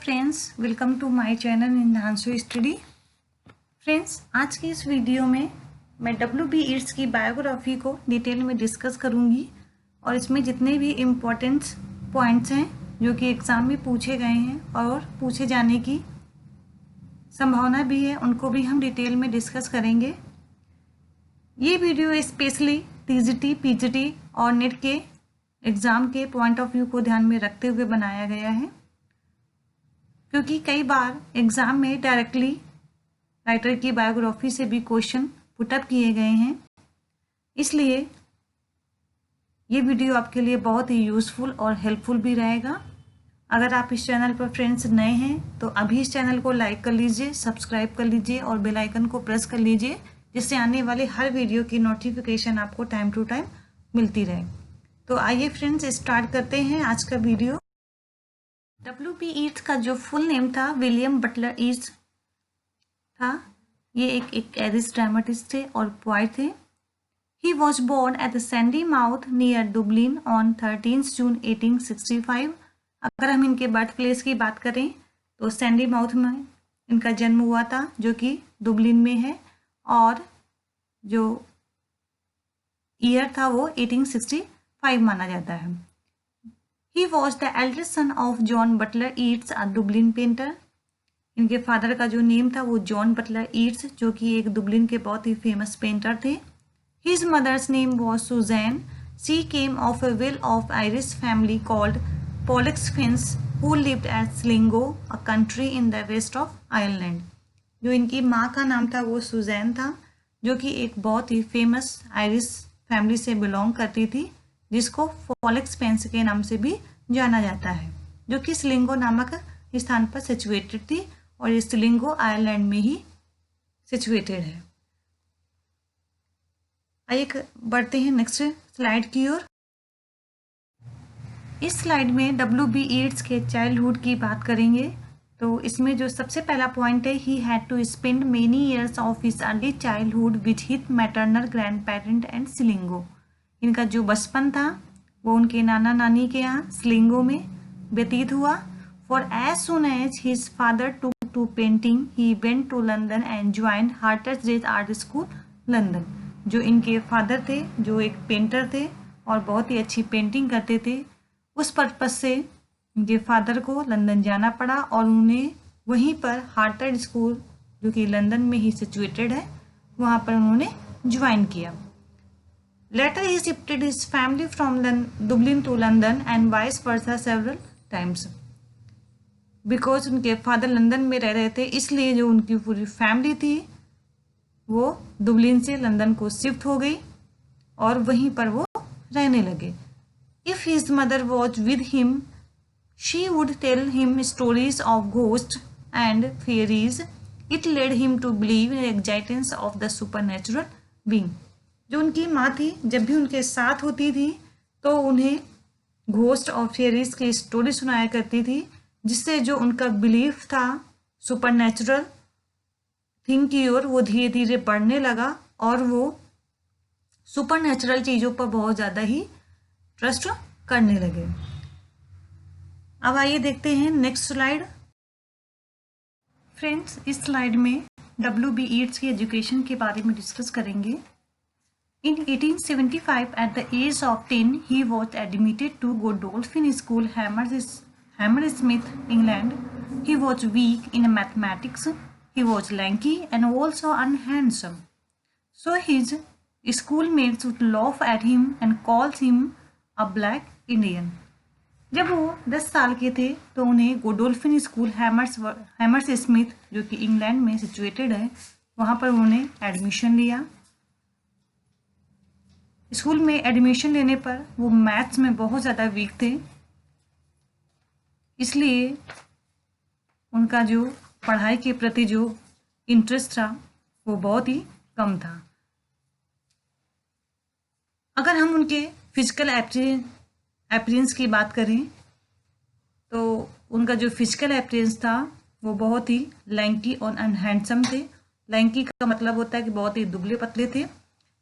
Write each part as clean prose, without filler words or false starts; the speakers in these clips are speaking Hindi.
Friends, welcome to my channel Nidhanshu study. Friends, आज की इस वीडियो में मैं W.B. येट्स की बायोग्राफी को डिटेल में डिस्कस करूंगी और इसमें जितने भी इम्पोर्टेंट पॉइंट्स हैं जो कि एग्ज़ाम में पूछे गए हैं और पूछे जाने की संभावना भी है, उनको भी हम डिटेल में डिस्कस करेंगे। ये वीडियो स्पेशली TGT, PGT और नेट के एग्ज़ाम के पॉइंट ऑफ व्यू को ध्यान में रखते हुए बनाया गया है, क्योंकि कई बार एग्ज़ाम में डायरेक्टली राइटर की बायोग्राफी से भी क्वेश्चन पुटअप किए गए हैं। इसलिए ये वीडियो आपके लिए बहुत ही यूज़फुल और हेल्पफुल भी रहेगा। अगर आप इस चैनल पर फ्रेंड्स नए हैं तो अभी इस चैनल को लाइक कर लीजिए, सब्सक्राइब कर लीजिए और बेल आइकन को प्रेस कर लीजिए, जिससे आने वाले हर वीडियो की नोटिफिकेशन आपको टाइम टू टाइम मिलती रहे। तो आइए फ्रेंड्स, स्टार्ट करते हैं आज का वीडियो। W.B. येट्स का जो फुल नेम था विलियम बटलर येट्स था। ये एक आयरिश ड्रामेटिस्ट थे और पोएट थे। He was born at the Sandy mouth near Dublin on 13 June 1865। अगर हम इनके बर्थ प्लेस की बात करें तो सैंडी माउथ में इनका जन्म हुआ था, जो कि दुबलिन में है, और जो ईयर था वो 1865 माना जाता है। He was the eldest son of John Butler Yeats, a Dublin painter. इनके फादर का जो नेम था वो जॉन बटलर ईट्स, जो कि एक दुबलिन के बहुत ही फेमस पेंटर थे। His mother's name was Suzanne. She came of a well-off Irish family called Pollexfens, who lived at Sligo, a country in the west of Ireland. जो इनकी माँ का नाम था वो सुजैन था, जो कि एक बहुत ही फेमस आयरिश फैमिली से बिलोंग करती थी, जिसको पोलेक्सफेंस के नाम से भी जाना जाता है, जो कि स्लिगो नामक स्थान पर सिचुएटेड थी और ये स्लिगो आयरलैंड में ही सिचुएटेड है। आइए बढ़ते हैं नेक्स्ट स्लाइड की ओर। इस स्लाइड में W.B. येट्स के चाइल्डहुड की बात करेंगे। तो इसमें जो सबसे पहला पॉइंट है, he had to spend many years of his early childhood with his maternal grand parent and Sligo. इनका जो बचपन था वो उनके नाना नानी के यहाँ स्लिगो में व्यतीत हुआ। For as soon as his father took to painting he went to London and joined Hartersgate art school London. जो इनके फादर थे, जो एक पेंटर थे और बहुत ही अच्छी पेंटिंग करते थे, उस पर्पज से इनके फादर को लंदन जाना पड़ा और उन्हें वहीं पर हार्टर्ड स्कूल, जो कि लंदन में ही सिचुएटेड है, वहाँ पर उन्होंने ज्वाइन किया। Later he shifted his family from Dublin to London and vice versa several times. Because उनके फादर लंदन में रह रहे थे, इसलिए जो उनकी पूरी फैमिली थी वो दुबलिन से लंदन को शिफ्ट हो गई और वहीं पर वो रहने लगे। If his mother was with him, she would tell him stories of ghosts and fairies. It led him to believe in the existence of the supernatural being. जो उनकी माँ थी, जब भी उनके साथ होती थी तो उन्हें घोस्ट और फेरीज की स्टोरी सुनाया करती थी, जिससे जो उनका बिलीफ था सुपरनेचुरल थिंग की ओर वो धीरे धीरे बढ़ने लगा और वो सुपरनेचुरल चीज़ों पर बहुत ज़्यादा ही ट्रस्ट करने लगे। अब आइए देखते हैं नेक्स्ट स्लाइड। फ्रेंड्स, इस स्लाइड में W.B. येट्स की एजुकेशन के बारे में डिस्कस करेंगे। In 1875, at the age of 10, he was admitted to Godolphin School, Hammersmith, England. He was weak in mathematics. He was lanky and also unhandsome. So his schoolmates would laugh at him and call him a black Indian. जब वो 10 साल के थे तो उन्हें गोडोल्फिन स्कूल हैमर्सस्मिथ, जो कि इंग्लैंड में सिचुएटेड है, वहाँ पर उन्होंने एडमिशन लिया। स्कूल में एडमिशन लेने पर वो मैथ्स में बहुत ज़्यादा वीक थे, इसलिए उनका जो पढ़ाई के प्रति जो इंटरेस्ट था वो बहुत ही कम था। अगर हम उनके फिजिकल अपीयरेंस की बात करें तो उनका जो फिजिकल अपीयरेंस था वो बहुत ही लैंकी और अनहैंडसम थे। लैंकी का मतलब होता है कि बहुत ही दुबले पतले थे,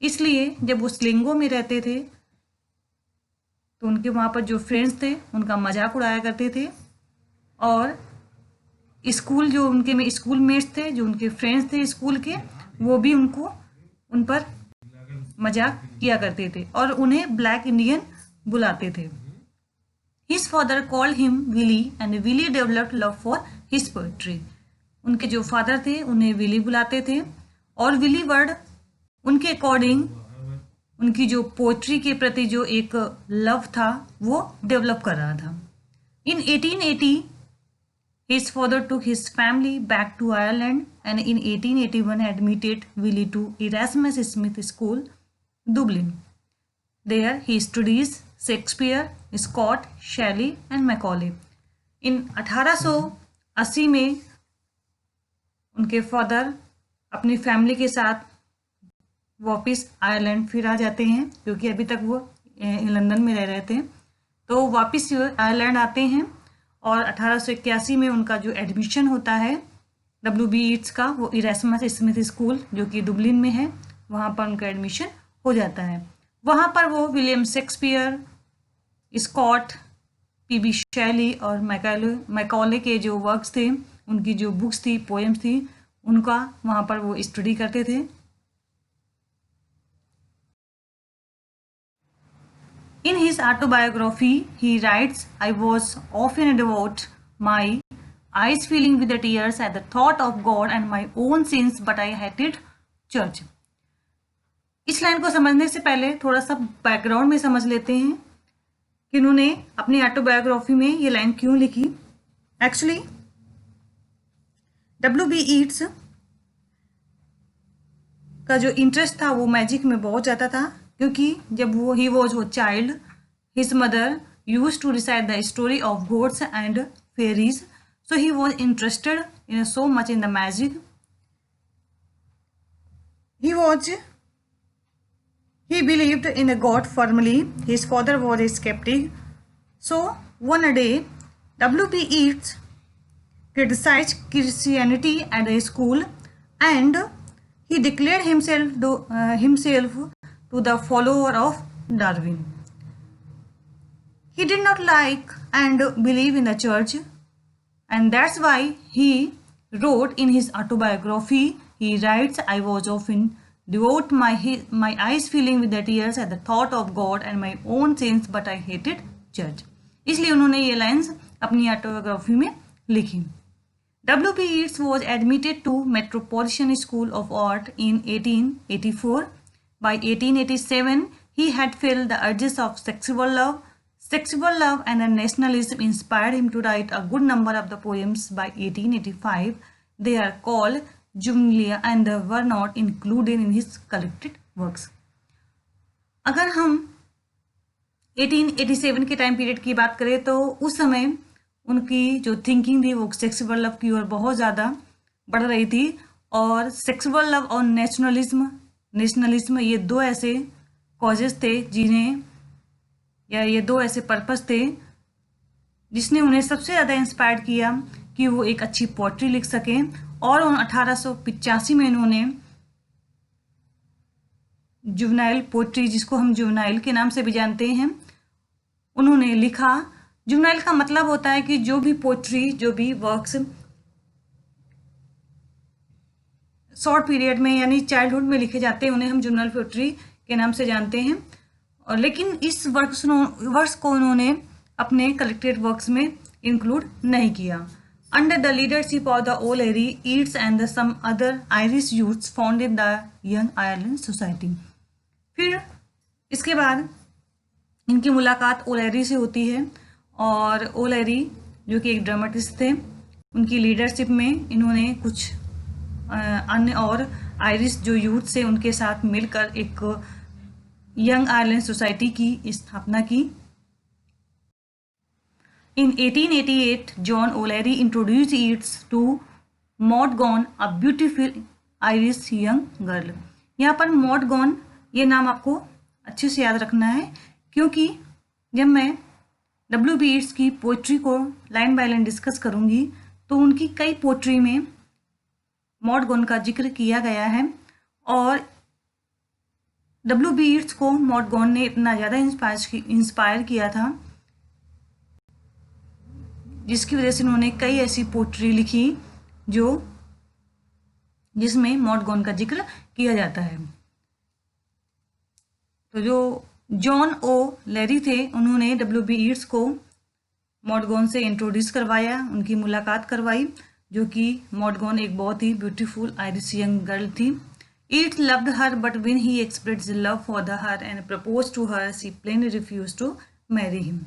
इसलिए जब वो स्लिगो में रहते थे तो उनके वहाँ पर जो फ्रेंड्स थे उनका मजाक उड़ाया करते थे और स्कूल जो उनके में स्कूल मेट्स थे, जो उनके फ्रेंड्स थे स्कूल के, वो भी उन पर मजाक किया करते थे और उन्हें ब्लैक इंडियन बुलाते थे। His father called him Willie and Willie developed love for his poetry. उनके जो फादर थे उन्हें विली बुलाते थे और विली वर्ड उनके अकॉर्डिंग उनकी जो पोएट्री के प्रति जो एक लव था वो डेवलप कर रहा था। In 1880 his father took his family back to Ireland and in 1881 admitted Willie to Erasmus Smith School, Dublin. There he studies Shakespeare, Scott, Shelley and Macaulay. In 1880 में उनके फादर अपनी फैमिली के साथ वापस आयरलैंड फिर आ जाते हैं, क्योंकि अभी तक वो लंदन में रह रहे थे। तो वापस आयरलैंड आते हैं और 1881 में उनका जो एडमिशन होता है WB ईट्स का, वो इरास्मस स्मिथ स्कूल जो कि दुबलिन में है, वहाँ पर उनका एडमिशन हो जाता है। वहाँ पर वो विलियम शेक्सपियर, स्कॉट, PB शैली और मैकॉले के जो वर्क्स थे, उनकी जो बुक्स थी, पोएम्स थी, उनका वहाँ पर वो स्टडी करते थे। In his autobiography, he writes, I was often devout, my eyes filling with the tears at the thought of God and my own sins, but I hated church. इस लाइन को समझने से पहले थोड़ा सा बैकग्राउंड में समझ लेते हैं कि उन्होंने अपनी ऑटोबायोग्राफी में ये लाइन क्यों लिखी। एक्चुअली WB ईट्स का जो इंटरेस्ट था वो मैजिक में बहुत ज़्यादा था, क्योंकि जब वो ही वॉज वो child, his mother use to recite the story of gods and fairies, so he was interested in so much in the magic. He believed in a God firmly. His father was a skeptic. So one day, WB Yeats criticized Christianity at a school, and he declared himself to the follower of Darwin. He did not like and believe in the church, and that's why he wrote in his autobiography. He writes, I was often devote my eyes filling with the tears at the thought of God and my own sins, but I hated church. इसलिए उन्होंने ये लाइन्स अपनी ऑटोबायोग्राफी में लिखी। WB Yeats was admitted to Metropolitan School of Art in 1884. By 1887, he had felt the urges of sexual love and nationalism inspired him to write a good number of the poems. By 1885, they are called Junglia and were not included in his collected works. अगर हम 1887 के टाइम पीरियड की बात करें तो उस समय उनकी जो थिंकिंग थी वो सेक्सुअल लव की ओर बहुत ज़्यादा बढ़ रही थी, और सेक्सुअल लव और नेशनलिज्म ये दो ऐसे कॉजेस थे ये दो ऐसे पर्पस थे जिसने उन्हें सबसे ज़्यादा इंस्पायर किया कि वो एक अच्छी पोएट्री लिख सकें। और 1885 में इन्होंने जुवेनाइल पोएट्री, जिसको हम जुवेनाइल के नाम से भी जानते हैं, उन्होंने लिखा। जुवेनाइल का मतलब होता है कि जो भी पोएट्री, जो भी वर्क्स शॉर्ट पीरियड में यानी चाइल्डहुड में लिखे जाते हैं, उन्हें हम जुवेनाइल पोएट्री के नाम से जानते हैं। और लेकिन इस वर्क्स को उन्होंने अपने कलेक्टेड वर्क्स में इंक्लूड नहीं किया। Under the leadership of the O'Leary, Yeats and some other Irish youths founded the Young Ireland Society. फिर इसके बाद इनकी मुलाकात ओलेरी से होती है, और ओलेरी जो कि एक ड्रामेटिस्ट थे, उनकी लीडरशिप में इन्होंने कुछ अन्य और आयरिश जो यूथ थे उनके साथ मिलकर एक यंग आयरलैंड सोसाइटी की स्थापना की। In 1888, John O'Leary introduced Yeats to Maud Gonne, a beautiful Irish young girl. यहाँ पर मॉड गॉन ये नाम आपको अच्छे से याद रखना है, क्योंकि जब मैं WB Yeats की पोइट्री को लाइन बाय लाइन डिस्कस करूँगी तो उनकी कई पोइट्री में मॉड गॉन का जिक्र किया गया है। और WB Yeats को मॉड गॉन ने इतना ज़्यादा इंस्पायर किया था जिसकी वजह से उन्होंने कई ऐसी पोट्री लिखी जिसमें मॉडगॉन का जिक्र किया जाता है। तो जो जॉन ओ लेरी थे, उन्होंने WB ईट्स को मॉडगॉन से इंट्रोड्यूस करवाया, उनकी मुलाकात करवाई, जो कि मॉडगॉन एक बहुत ही ब्यूटीफुल आयरिश यंग गर्ल थी। Yeats loved her but when he expressed love for her and propose to her she plainly refuse to marry him.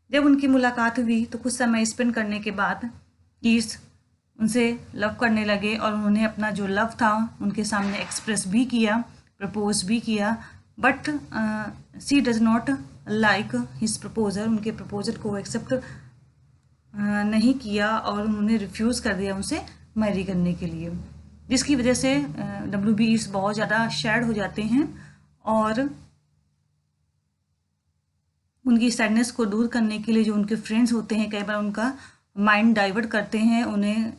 जब उनकी मुलाकात हुई तो कुछ समय स्पेंड करने के बाद ईट्स उनसे लव करने लगे और उन्होंने अपना जो लव था उनके सामने एक्सप्रेस भी किया, प्रपोज भी किया, but she does not like his proposal. उनके प्रपोजल को एक्सेप्ट नहीं किया और उन्होंने रिफ्यूज़ कर दिया उनसे मैरी करने के लिए, जिसकी वजह से WB ईट्स बहुत ज़्यादा सैड हो जाते हैं और उनकी सैडनेस को दूर करने के लिए जो उनके फ्रेंड्स होते हैं कई बार उनका माइंड डाइवर्ट करते हैं, उन्हें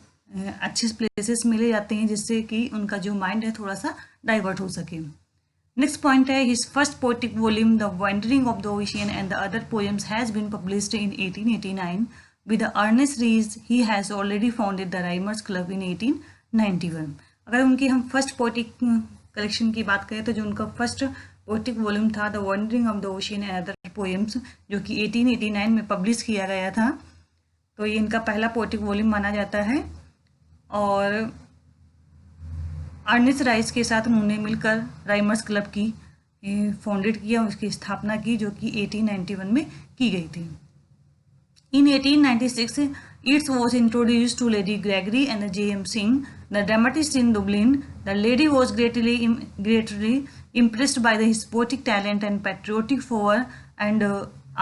अच्छे प्लेसेस मिले जाते हैं जिससे कि उनका जो माइंड है थोड़ा सा डाइवर्ट हो सके। नेक्स्ट पॉइंट है his first poetic volume the wandering of the ocean and the other poems has been published in 1889 with the Ernest Rhys he has already founded the Rhymers club in 1891। अगर उनकी हम फर्स्ट पोएटिक कलेक्शन की बात करें तो जो उनका फर्स्ट पोएटिक वॉल्यूम था the wandering of the ocean and other poems, जो कि 1889 में पब्लिश किया गया था, तो ये इनका पहला पोएटिक वॉल्यूम माना जाता है। और अर्नेस्ट राइस के साथ उन्होंने मिलकर राइमर्स क्लब की फाउंडेड किया, उसकी स्थापना की, जो कि 1891 में की गई थी। In 1896 Yeats was introduced to Lady Gregory and J.M. Synge, the dramatist in Dublin. The lady was greatly impressed by his poetic talent and patriotic fervor and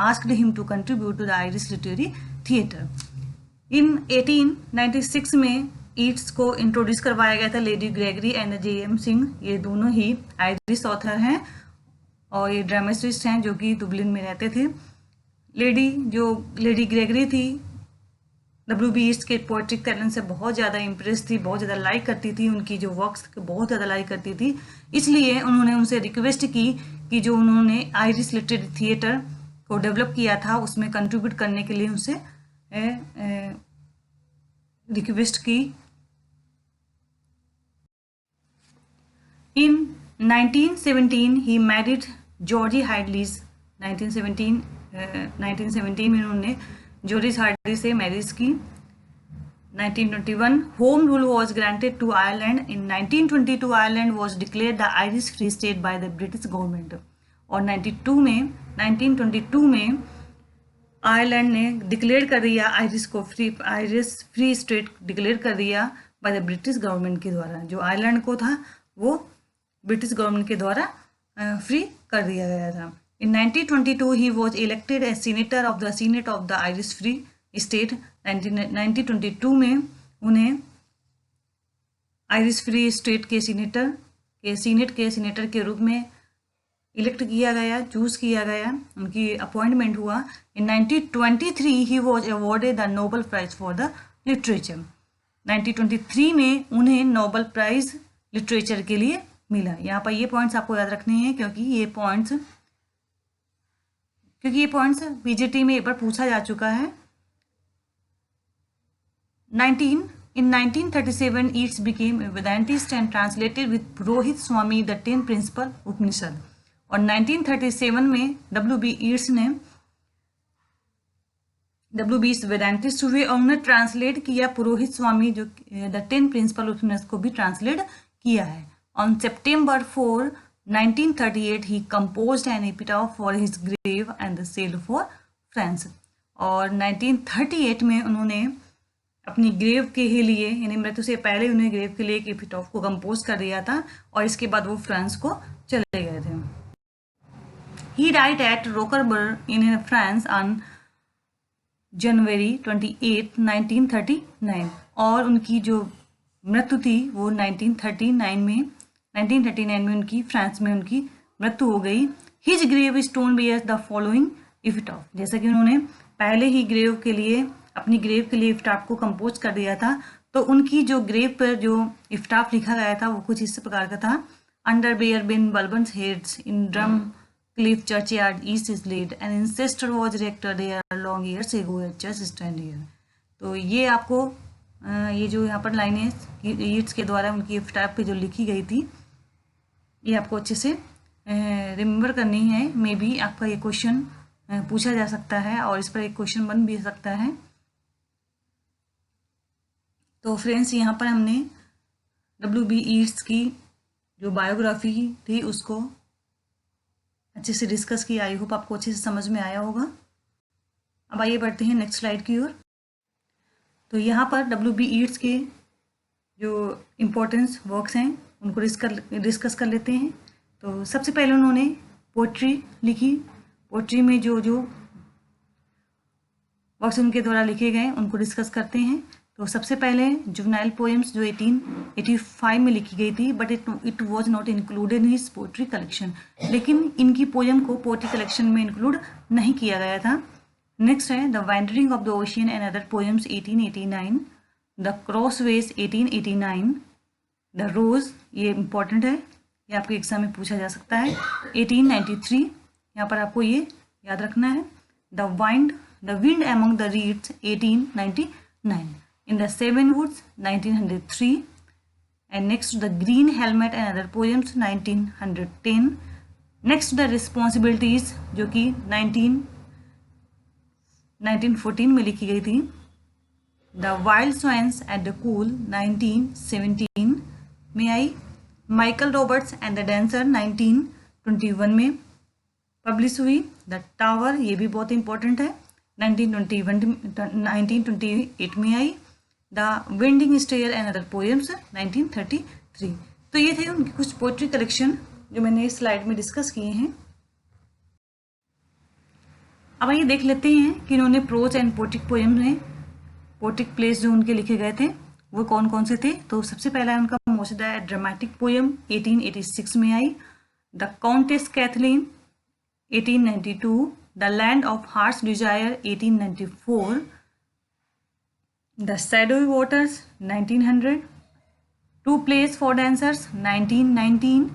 asked him to contribute to the Irish literary theatre. In 1896 में ईट्स को इंट्रोड्यूस करवाया गया था lady Gregory and J.M. Singh. ये दोनों ही आयरिश ऑथर हैं और ये ड्रामेटिस्ट हैं जो कि दुबलिन में रहते थे। लेडी ग्रेगरी थी WB ईट्स के पोएट्रिक टैलेंट से बहुत ज़्यादा इम्प्रेस थी, बहुत ज़्यादा लाइक करती थी, उनकी जो वर्क्स बहुत ज़्यादा लाइक करती थी। इसलिए उन्होंने उनसे रिक्वेस्ट की कि जो उन्होंने आयरिश लिटरेरी थिएटर को डेवलप किया था उसमें कंट्रीब्यूट करने के लिए उनसे रिक्वेस्ट की। इन 1917 ही मैरिड जॉर्जी हार्डलीज। 1917 में उन्होंने जॉर्ज हार्डली से मैरिज की। 1921 home rule was granted to Ireland. In 1922 Ireland was declared the Irish free state by the British government. और 1922 में आयरलैंड ने डिक्लेयर कर दिया आयरिश फ्री स्टेट डिक्लेयर कर दिया बाय द ब्रिटिश गवर्नमेंट के द्वारा। जो आयरलैंड को था वो ब्रिटिश गवर्नमेंट के द्वारा फ्री कर दिया गया था। In 1922 he was elected as senator of the Senate of the Irish Free State। 1922 में उन्हें आयरिश फ्री स्टेट के सीनेट के सीनेटर के रूप में इलेक्ट किया गया, चूज किया गया, उनकी अपॉइंटमेंट हुआ। In 1923 he was awarded the Nobel Prize for the Literature। 1923 में उन्हें नोबेल प्राइज लिटरेचर के लिए मिला। यहाँ पर ये पॉइंट्स आपको याद रखने हैं क्योंकि ये पॉइंट्स BJT में एक बार पूछा जा चुका है। In 1937 Yeats became a Vedantist and translated with Purohit Swami the 10 principal उपनिषद। और 1937 में WB ईट्स वेदांतिस्ट हुए और उन्हें ट्रांसलेट किया पुरोहित स्वामी जो द 10 प्रिंसिपल उपनिषद को भी ट्रांसलेट किया है। On September 4, 1938 he composed an epitaph for his grave and sailed for France। और 1938 में उन्होंने अपनी ग्रेव के लिए यानी मृत्यु से पहले उन्हें ग्रेव के लिए एक एपिटॉफ को कंपोज कर दिया था और इसके बाद वो फ्रांस को चले गए थे। He died at Roquebrune in France on January 28, 1939। और उनकी जो मृत्यु थी वो 1939 में उनकी फ्रांस में उनकी मृत्यु हो गई। His gravestone bears the following epitaph. जैसा कि उन्होंने पहले ही अपनी ग्रेव के लिए एपिटॉफ को कंपोज कर दिया था, तो उनकी जो ग्रेव पर जो एपिटॉफ लिखा गया था वो कुछ इस प्रकार का था। Under bare Ben Bulben's heads in Drum Cliff Churchyard East is laid. An ancestor was erected there long years ago. Just stand here. तो ये आपको ये जो यहाँ पर लाइनें ईट्स के द्वारा उनकी एपिटाफ पे जो लिखी गई थी, ये आपको अच्छे से रिमेम्बर करनी है। मे बी आपका ये क्वेश्चन पूछा जा सकता है और इस पर एक क्वेश्चन बन भी सकता है। तो फ्रेंड्स, यहाँ पर हमने W.B. ईट्स की जो बायोग्राफी थी उसको अच्छे से डिस्कस किया। आई होप आपको अच्छे से समझ में आया होगा। अब आइए बढ़ते हैं नेक्स्ट स्लाइड की ओर। तो यहाँ पर W.B. ईट्स के जो इम्पोर्टेंस वर्क्स हैं उनको डिस्कस कर लेते हैं। तो सबसे पहले उन्होंने पोट्री लिखी। पोट्री में जो वर्क्स उनके द्वारा लिखे गए उनको डिस्कस करते हैं। तो सबसे पहले जुवेनाइल पोएम्स जो 1885 में लिखी गई थी, but it was not included in his poetry collection. लेकिन इनकी पोएम को पोट्री कलेक्शन में इंक्लूड नहीं किया गया था। नेक्स्ट है the wandering of the ocean and other poems 1889, the crossways 1889, the rose, ये इम्पॉर्टेंट है, ये आपके एग्जाम में पूछा जा सकता है, 1893, यहाँ पर आपको ये याद रखना है। The wind among the reads 1899, in the Seven Woods 1903, and next the Green Helmet and Other Poems 1910, next the Responsibilities जो कि 1914 में लिखी गई थी, The Wild Swans at the Cool 1917 में आई, Michael Roberts and the Dancer 1921 में पब्लिश हुई, The Tower, ये भी बहुत इंपॉर्टेंट है, 1928 में आई, the winding stair and other poems 1933। तो ये थे उनकी कुछ पोएट्री कलेक्शन जो मैंने इस स्लाइड में डिस्कस किए हैं। अब आइए देख लेते हैं कि इन्होंने प्रोज एंड पोएटिक पोएम में पोएटिक प्लेस जो उनके लिखे गए थे वो कौन कौन से थे। तो सबसे पहला उनका मौजूदा ड्रामेटिक पोएम 1886 में आई, the Countess Kathleen 1892, the land of heart's desire 1894, The Shadowy Waters 1900, Two Plays for Dancers 1919,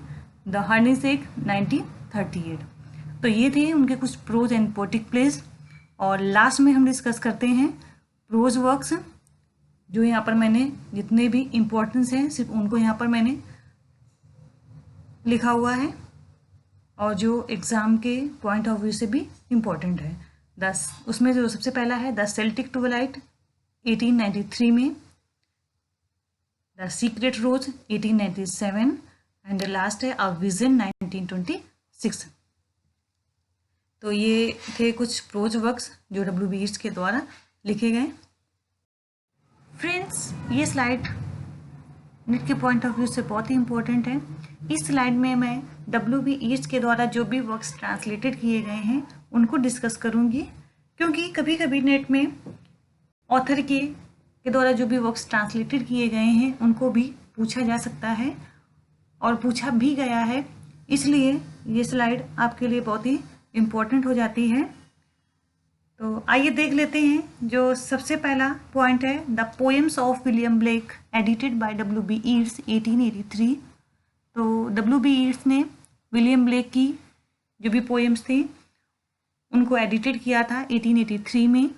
The Honeysuckle 1938। तो ये थे उनके कुछ प्रोज एंड पोएटिक प्लेस। और लास्ट में हम डिस्कस करते हैं प्रोज वर्क्स, जो यहाँ पर मैंने जितने भी इम्पोर्टेंस हैं सिर्फ उनको यहाँ पर मैंने लिखा हुआ है और जो एग्ज़ाम के पॉइंट ऑफ व्यू से भी इम्पोर्टेंट है। उसमें जो सबसे पहला है द सेल्टिक ट्विलाइट 1893 में, the secret rose 1897 and last है अ विजन 1926। तो ये थे कुछ प्रोज वर्क्स जो W.B. ईट्स के द्वारा लिखे गए। फ्रेंड्स, ये स्लाइड नीट के पॉइंट ऑफ व्यू से बहुत ही इम्पोर्टेंट है। इस स्लाइड में मैं W.B. ईट्स के द्वारा जो भी वर्क्स ट्रांसलेटेड किए गए हैं उनको डिस्कस करूँगी, क्योंकि कभी कभी नेट में ऑथर के द्वारा जो भी वर्क्स ट्रांसलेटेड किए गए हैं उनको भी पूछा जा सकता है और पूछा भी गया है, इसलिए ये स्लाइड आपके लिए बहुत ही इम्पोर्टेंट हो जाती है। तो आइए देख लेते हैं जो सबसे पहला पॉइंट है, the poems of William Blake edited by W.B. Yeats 1883। तो W.B. ईट्स ने विलियम ब्लेक की जो भी पोएम्स थी उनको एडिटेड किया था 1883 में।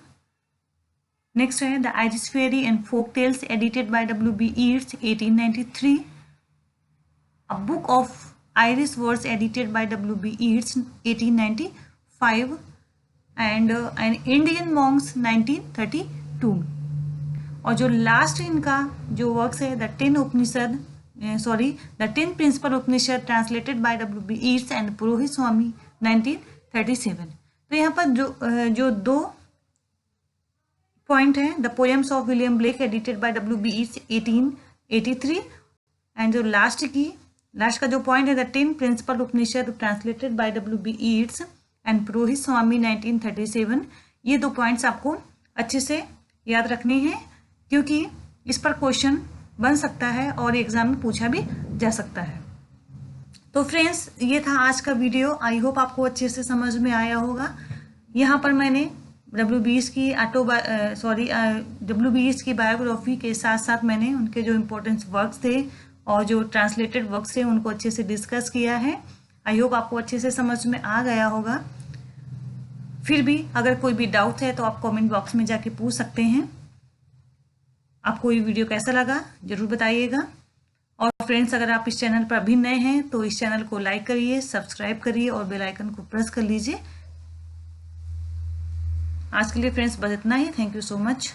नेक्स्ट है the Irish fairy and folk tales edited by W.B. Yeats 1893, a book of Irish words edited by W.B. Yeats 1895 and an Indian monks 1932। और जो लास्ट इनका जो वर्क्स है the 10 principal Upanishad translated by W.B. Yeats and Purohit Swami 1937। तो यहाँ पर जो दो पॉइंट है, the poems of William Blake edited by W.B. Yeats 1883 and जो लास्ट का जो पॉइंट है the 10 principal Upanishad translated by W.B. Yeats and Purohit Swami 1937। ये दो पॉइंट्स आपको अच्छे से याद रखने हैं, क्योंकि इस पर क्वेश्चन बन सकता है और एग्जाम में पूछा भी जा सकता है। तो फ्रेंड्स, ये था आज का वीडियो। आई होप आपको अच्छे से समझ में आया होगा। यहाँ पर मैंने W.B. ईट्स की बायोग्राफी के साथ साथ मैंने उनके जो इम्पोर्टेंट वर्क्स थे और जो ट्रांसलेटेड वर्क्स थे उनको अच्छे से डिस्कस किया है। आई होप आपको अच्छे से समझ में आ गया होगा। फिर भी अगर कोई भी डाउट है तो आप कमेंट बॉक्स में जाके पूछ सकते हैं। आपको ये वीडियो कैसा लगा ज़रूर बताइएगा। और फ्रेंड्स, अगर आप इस चैनल पर अभी नए हैं तो इस चैनल को लाइक करिए, सब्सक्राइब करिए और बेल आइकन को प्रेस कर लीजिए। आज के लिए फ्रेंड्स बस इतना ही। Thank you so much.